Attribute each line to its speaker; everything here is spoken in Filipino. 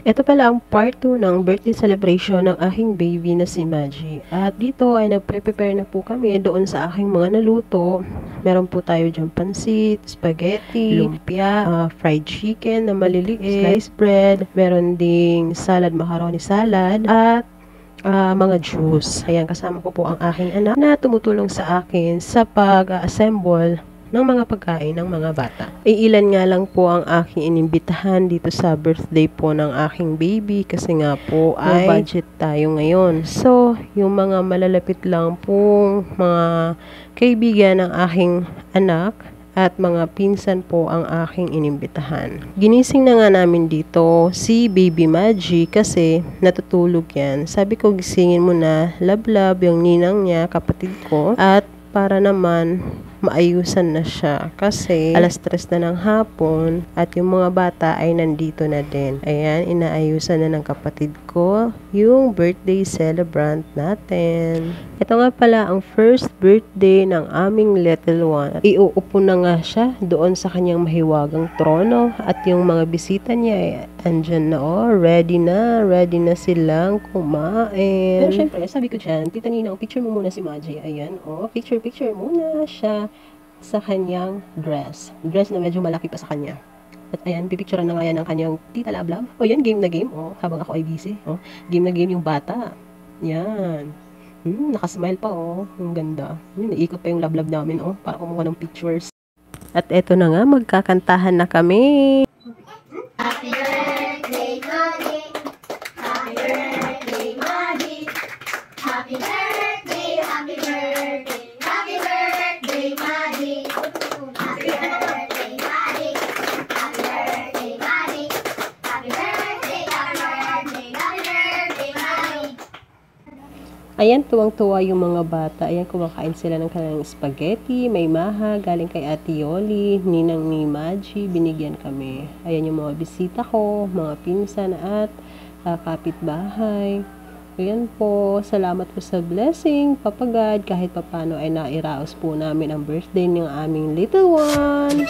Speaker 1: Ito pala ang part 2 ng birthday celebration ng aking baby na si Maji. At dito ay nagpre-prepare na po kami doon sa aking mga naluto. Meron po tayo dyan pansit, spaghetti, lumpia, fried chicken na maliliit, sliced bread, meron ding salad, macaroni salad, at mga juice. Ayan, kasama ko po ang aking anak na tumutulong sa akin sa pag-assemble ng mga pagkain ng mga bata. Iilan nga lang po ang aking inimbitahan dito sa birthday po ng aking baby kasi nga po ay budget tayo ngayon. So, yung mga malalapit lang pong mga kaibigan ng aking anak at mga pinsan po ang aking inimbitahan. Ginising na nga namin dito si Baby Maji kasi natutulog yan. Sabi ko gisingin mo na, love yung ninang niya, kapatid ko, at para naman maayusan na siya kasi alas 3 na ng hapon at yung mga bata ay nandito na din. Ayan, inaayusan na ng kapatid ko yung birthday celebrant natin. Ito nga pala ang first birthday ng aming little one. Iuupo na nga siya doon sa kanyang mahiwagang trono at yung mga bisita niya ay andyan na, ready na silang kumain. Pero syempre, sabi ko dyan, Tita Nina, picture mo muna si Maji. Ayan, picture muna siya sa kanyang dress. Dress na medyo malaki pa sa kanya. At ayan, pipicturean na nga yan ng kanyang Tita Lablab. Yan, game na game. Habang ako ay busy. Game na game yung bata. Yan. Nakasmile pa, Ang ganda. Naikot pa yung Lablab namin, para kumuha ng pictures. At eto na nga, magkakantahan na kami.
Speaker 2: Happy birthday, Maji. Happy birthday, Maji. Happy birthday, happy birthday. Happy birthday, Maji. Happy birthday, Maji. Happy birthday, Maji. Happy birthday, happy birthday, happy birthday, Maji.
Speaker 1: Ayan, tuwang-tuwa yung mga bata. Ayan, kumakain sila ng kanilang spaghetti. May maha, galing kay Ate Yoli, ninang ni Maji, binigyan kami. Ayan yung mga bisita ko, mga pinsan at kapitbahay. Ayan po, salamat po sa blessing, Papa God, kahit papano ay nairaos po namin ang birthday ng aming little one.